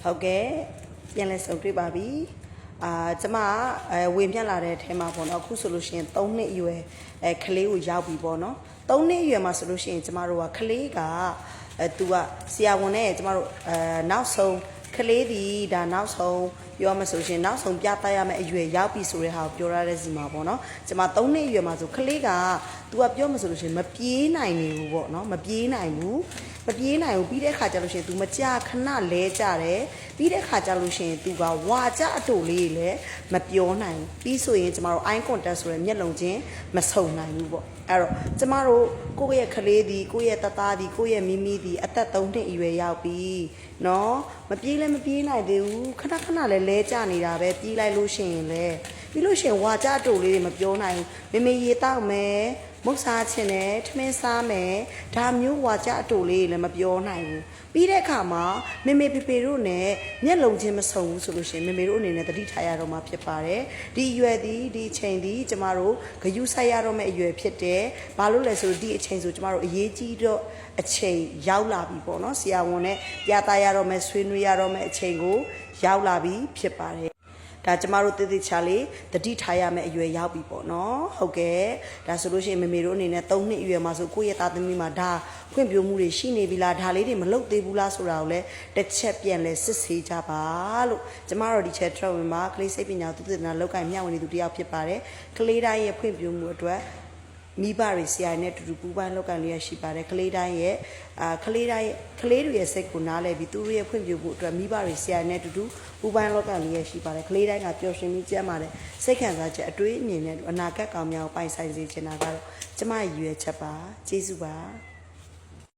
ဟုတ်ကဲ့ပြန်လဲဆုံတွေ့ပါပြီကျမဝင်ပြလာတဲ့အထဲမှာပေါ့နော်အခုဆိုလို့ရှိရင်3နှစ်အရွယ်ကလေးကိုရောက်ပြီပေါ့နော်3နှစ်အရွယ်မှာဆိုလို့ရှိရင်ကျမတို့ကကလေးကသူကဆရာဝန်နဲ့ကျမတို့နောက်ဆုံးကလေးဒီဒါနောက်ဆုံးပြောမှဆိုရှင်နောက်ဆုံးပြသရမယ့်အရွယ်ရောက်ပြီဆိုတဲ့ဟာကိုပြောရတဲ့စီမှာပေါ့နော်ကျမ3နှစ်အရွယ်မှာဆိုကလေးက तू ကပြောမှဆိုလို့ရှင်မပြေးနိုင်နေဘူးပေါ့နော်မပြေးနိုင်ဘူးပြီးတဲ့ခါကျလို့ရှင် तू မကြခဏလဲကြတယ်ပြီးတဲ့ခါကျလို့ရှင် तू ကဝါကြအတူလေးလည်းမပြောနိုင်ဘူးပြီးဆိုရင်ကျမတို့ eye contact ဆိုတဲ့မျက်လုံးချင်းမဆုံနိုင်ဘူးပေါ့အဲ့တော့ကျမတို့ကိုယ့်ရဲ့ကလေးဒီကိုယ့်ရဲ့တသားဒီကိုယ့်ရဲ့မိမိဒီအသက်3နှစ်အရွယ်ရောက်ပြီနော်မပြေးလည်းမပြေးနိုင်သေးဘူးခဏလည်းလဲကြနေတာပဲပြေးလိုက်လို့ရှိရင်လည်းပြီးလို့ရှိရင်ဝါကြအတူလေးတွေမပြောနိုင်ဘူးမေရေတောက်မယ်မုတ်စားချင်တယ်ထမင်းစားမယ်ဒါမျိုးဝါကြအတူလေးလည်းမပြောနိုင်ဘူးပြီးတဲ့အခါမှာမေဖေဖေတို့နဲ့မျက်လုံးချင်းမဆုံဘူးဆိုလို့ရှိရင်မေတို့အနေနဲ့တတိထားရတော့မှာဖြစ်ပါတယ်ဒီအရွယ်ဒီအချိန်ဒီကျမတို့ဂယုဆိုင်ရတော့မယ့်အရွယ်ဖြစ်တယ်ဘာလို့လဲဆိုဒီအချိန်ဆိုကျမတို့အရေးကြီးတော့အချိန်ရောက်လာပြီပေါ့နော်ဆရာဝန်နဲ့ပြသရတော့မယ့်ဆွေးနွေးရတော့မယ့်အချိန်ကိုရောက်လာပြီဖြစ်ပါတယ်ဒါကျမတို့တည်တည်ချာလေးတတိထားရမယ့်အရွယ်ရောက်ပြီပေါ့နော်ဟုတ်ကဲ့ဒါဆိုလို့ရှိရင်မေတို့အနေနဲ့3နှစ်အရွယ်မှာဆိုကိုယ့်ရဲ့သားသမီးမှာဒါဖွင့်ပြမှုတွေရှိနေပြီလားဒါလေးတွေမလုပ်သေးဘူးလားဆိုတာကိုလည်းတစ်ချက်ပြန်လဲစစ်ဆေးကြပါလို့ကျမတို့ဒီချက်ထရဝင်မှာကလေးစိတ်ပညာသုတေသနလောက်ကင်မျှဝေနေသူတယောက်ဖြစ်ပါတယ်ကလေးတိုင်းရဲ့ဖွင့်ပြမှုအတွက်မိဘတွေဆရာနဲ့တူတူပူးပေါင်းလောက်ကင်လေးရရှိပါတယ်ကလေးတိုင်းရဲ့ကလေးတွေရဲ့စိတ်ကိုနားလည်ပြီးသူတို့ရဲ့ဖွင့်ပြဖို့အတွက်မိဘတွေဆရာနဲ့တူတူပူးပေါင်းလောက်ကင်လေးရရှိပါတယ်ကလေးတိုင်းကပျော်ရွှင်ပြီးကြမ်းပါတယ်စိတ်ခံစားချက်အတွေးအမြင်နဲ့အနာဂတ်ကောင်းများကိုပိုင်ဆိုင်စေချင်တာကတော့ကျမရဲ့ရည်ရွယ်ချက်ပါကျေးဇူးပါ